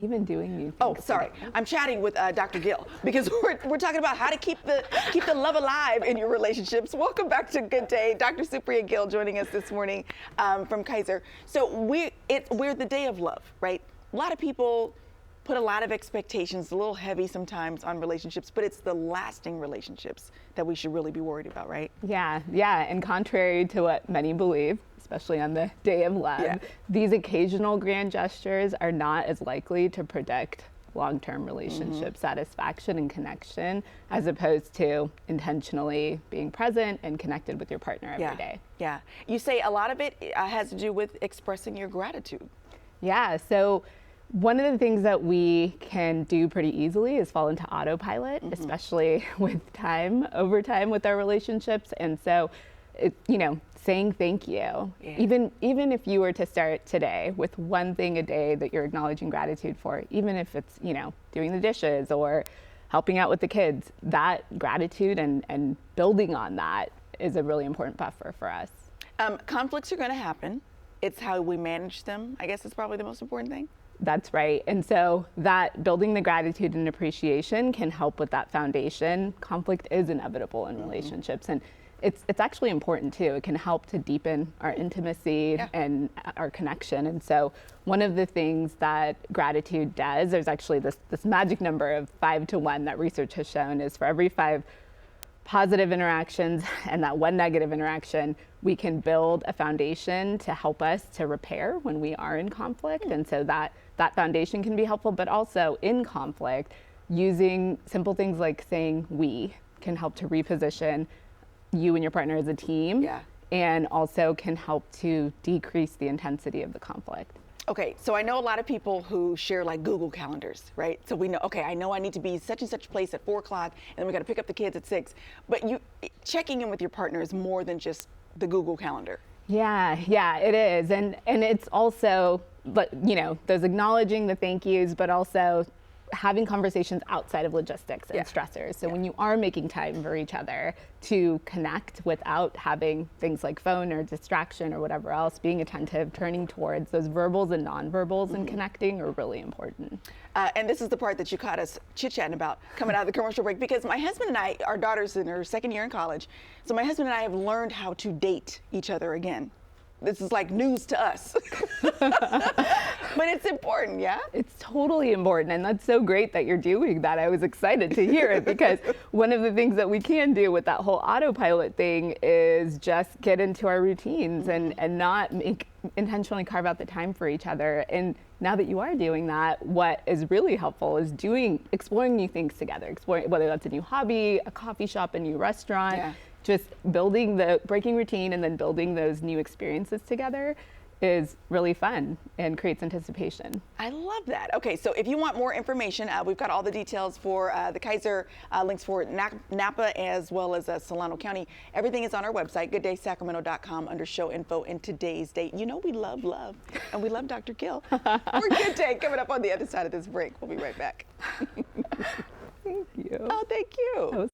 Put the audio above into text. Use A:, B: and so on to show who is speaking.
A: Even doing new things.
B: Oh, sorry.
A: together.
B: I'm chatting with Dr. Gill because we're talking about how to keep the love alive in your relationships. Welcome back to Good Day. Dr. Supriya Gill joining us this morning from Kaiser. So we're the day of love, right? A lot of people put a lot of expectations, a little heavy sometimes on relationships, but it's the lasting relationships that we should really be worried about, right?
A: Yeah. And contrary to what many believe, especially on the day of love, these occasional grand gestures are not as likely to predict long-term relationship satisfaction and connection, as opposed to intentionally being present and connected with your partner every day.
B: Yeah. You say a lot of it has to do with expressing your gratitude.
A: Yeah. So one of the things that we can do pretty easily is fall into autopilot, especially with over time with our relationships. And so, saying thank you, even if you were to start today with one thing a day that you're acknowledging gratitude for, even if it's, doing the dishes or helping out with the kids, that gratitude and building on that is a really important buffer for us.
B: Conflicts are going to happen. It's how we manage them. I guess is probably the most important thing.
A: That's right. And so that building the gratitude and appreciation can help with that foundation. Conflict is inevitable in relationships, and it's actually important too. It can help to deepen our intimacy and our connection. And so one of the things that gratitude does, there's actually this magic number of 5 to 1 that research has shown, is for every 5 positive interactions and that 1 negative interaction, we can build a foundation to help us to repair when we are in conflict. And so that foundation can be helpful, but also in conflict, using simple things like saying we can help to reposition you and your partner as a team, and also can help to decrease the intensity of the conflict.
B: Okay, so I know a lot of people who share like Google calendars, right? So we know, okay, I know I need to be such and such place at 4 o'clock, and then we got to pick up the kids at 6. But checking in with your partner is more than just the Google calendar.
A: Yeah, it is, and it's also, those acknowledging the thank yous, but also having conversations outside of logistics and stressors. So when you are making time for each other to connect without having things like phone or distraction or whatever else, being attentive, turning towards those verbals and nonverbals and connecting are really important.
B: And this is the part that you caught us chit-chatting about coming out of the commercial break, because my husband and I, our daughter's in her 2nd year in college, so my husband and I have learned how to date each other again. This is like news to us. But it's important, yeah?
A: It's totally important, and that's so great that you're doing that. I was excited to hear it, because one of the things that we can do with that whole autopilot thing is just get into our routines and not intentionally carve out the time for each other. And now that you are doing that, what is really helpful is exploring new things together, exploring whether that's a new hobby, a coffee shop, a new restaurant. Just breaking routine and then building those new experiences together is really fun and creates anticipation.
B: I love that. Okay, so if you want more information, we've got all the details for the Kaiser, links for Napa as well as Solano County. Everything is on our website, gooddaysacramento.com, under show info and today's date. You know we love love, and we love Dr. Gill. We're Good Day coming up on the other side of this break. We'll be right back.
A: Thank you.
B: Oh, thank you.